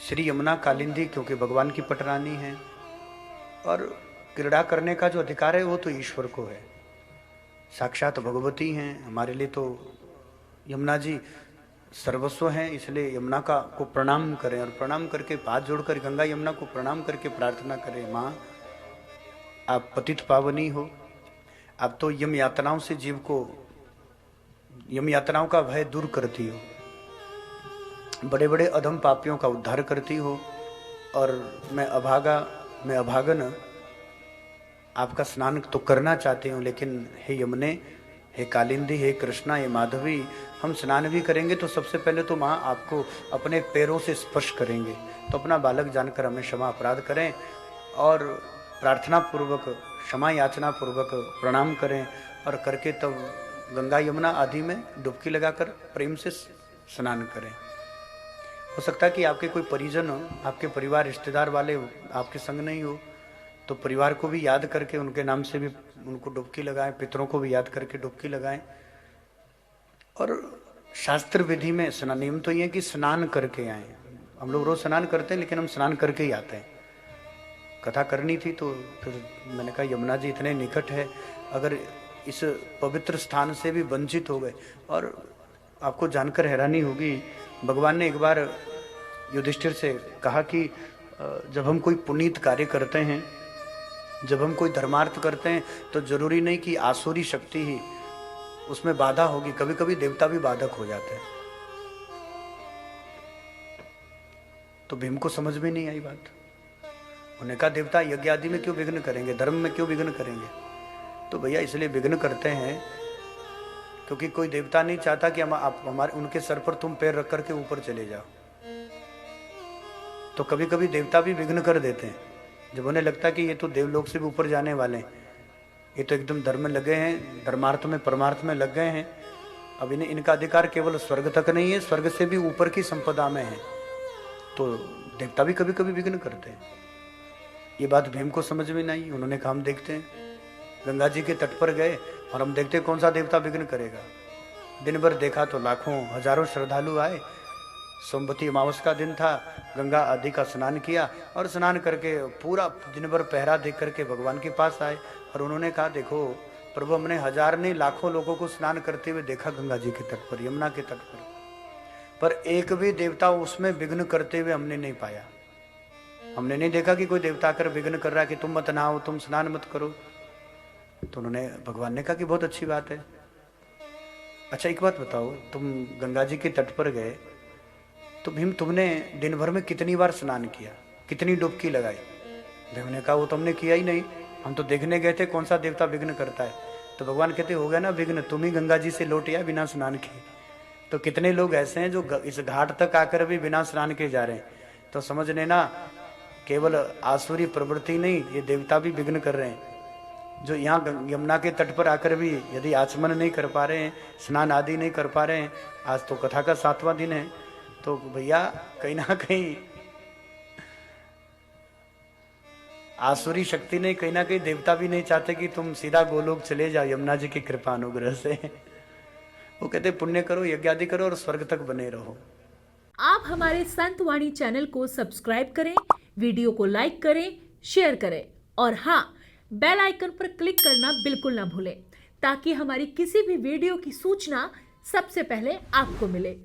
श्री यमुना कालिंदी क्योंकि भगवान की पटरानी है, और क्रीड़ा करने का जो अधिकार है वो तो ईश्वर को है, साक्षात भगवती हैं। हमारे लिए तो यमुना जी सर्वस्व हैं, इसलिए यमुना का को प्रणाम करें, और प्रणाम करके हाथ जोड़कर गंगा यमुना को प्रणाम करके प्रार्थना करें, माँ आप पतित पावनी हो, आप तो यम यातनाओं से जीव को, यम यातनाओं का भय दूर करती हो, बड़े बड़े अधम पापियों का उद्धार करती हो, और मैं अभागन आपका स्नान तो करना चाहती हूँ, लेकिन हे यमुने, हे कालिंदी, हे कृष्णा, हे माधवी, हम स्नान भी करेंगे तो सबसे पहले तो माँ आपको अपने पैरों से स्पर्श करेंगे, तो अपना बालक जानकर हमें क्षमा अपराध करें, और प्रार्थना पूर्वक क्षमा याचना पूर्वक प्रणाम करें, और करके तब गंगा यमुना आदि में डुबकी लगाकर प्रेम से स्नान करें। हो सकता है कि आपके कोई परिजन हो, आपके परिवार रिश्तेदार वाले हो, आपके संग नहीं हो, तो परिवार को भी याद करके उनके नाम से भी उनको डुबकी लगाएं, पितरों को भी याद करके डुबकी लगाएं। और शास्त्र विधि में स्नान नियम तो ये कि स्नान करके आए। हम लोग रोज स्नान करते हैं, लेकिन हम स्नान करके ही आते हैं। कथा करनी थी तो फिर मैंने कहा यमुना जी इतने निकट है, अगर इस पवित्र स्थान से भी वंचित हो गए। और आपको जानकर हैरानी होगी, भगवान ने एक बार युधिष्ठिर से कहा कि जब हम कोई पुनीत कार्य करते हैं, जब हम कोई धर्मार्थ करते हैं, तो जरूरी नहीं कि आसुरी शक्ति ही उसमें बाधा होगी, कभी कभी देवता भी बाधक हो जाते हैं। तो भीम को समझ में नहीं आई बात। उन्होंने कहा देवता यज्ञ आदि में क्यों विघ्न करेंगे, धर्म में क्यों विघ्न करेंगे? तो भैया इसलिए विघ्न करते हैं क्योंकि कोई देवता नहीं चाहता कि आप हमारे उनके सर पर तुम पैर रख करके ऊपर चले जाओ। तो कभी कभी देवता भी विघ्न कर देते हैं, जब उन्हें लगता है कि ये तो देवलोक से भी ऊपर जाने वाले हैं, ये तो एकदम धर्म में लगे हैं, धर्मार्थ में परमार्थ में लग गए हैं, अब इन्हें इनका अधिकार केवल स्वर्ग तक नहीं है, स्वर्ग से भी ऊपर की संपदा में है। तो देवता भी कभी कभी विघ्न करते हैं। ये बात भीम को समझ में नहीं। उन्होंने कहा हम देखते हैं, गंगा जी के तट पर गए और हम देखते कौन सा देवता विघ्न करेगा। दिन भर देखा तो लाखों हजारों श्रद्धालु आए। सोमवती अमावस का दिन था, गंगा आदि का स्नान किया, और स्नान करके पूरा दिन भर पहरा देख करके भगवान के पास आए, और उन्होंने कहा देखो प्रभु, हमने हजार नहीं लाखों लोगों को स्नान करते हुए देखा गंगा जी के तट पर, यमुना के तट पर एक भी देवता उसमें विघ्न करते हुए हमने नहीं पाया। हमने नहीं देखा कि कोई देवता आकर विघ्न कर रहा है कि तुम मत नहाओ, तुम स्नान मत करो। तो उन्होंने, भगवान ने कहा कि बहुत अच्छी बात है। अच्छा एक बात बताओ, तुम गंगा जी के तट पर गए तो भीम तुमने दिन भर में कितनी बार स्नान किया, कितनी डुबकी लगाई? भीम ने कहा वो तुमने किया ही नहीं, हम तो देखने गए थे कौन सा देवता विघ्न करता है। तो भगवान कहते हो गया ना विघ्न, तुम ही गंगा जी से लौट आए बिना स्नान किए। तो कितने लोग ऐसे हैं जो इस घाट तक आकर भी बिना स्नान के जा रहे हैं। तो समझ लेना केवल आसुरी प्रवृत्ति नहीं, ये देवता भी विघ्न कर रहे हैं। जो यहाँ यमुना के तट पर आकर भी यदि आचमन नहीं कर पा रहे हैं, स्नान आदि नहीं कर पा रहे हैं, आज तो कथा का 7वां दिन है, तो भैया कहीं ना कहीं आसुरी शक्ति नहीं, कहीं ना कहीं देवता भी नहीं चाहते कि तुम सीधा गोलोक चले जाओ यमुना जी की कृपा अनुग्रह से। वो कहते पुण्य करो, यज्ञ आदि करो और स्वर्ग तक बने रहो। आप हमारे संत वाणी चैनल को सब्सक्राइब करें, वीडियो को लाइक करें, शेयर करें, और हाँ, बेल आइकन पर क्लिक करना बिल्कुल ना भूलें, ताकि हमारी किसी भी वीडियो की सूचना सबसे पहले आपको मिले।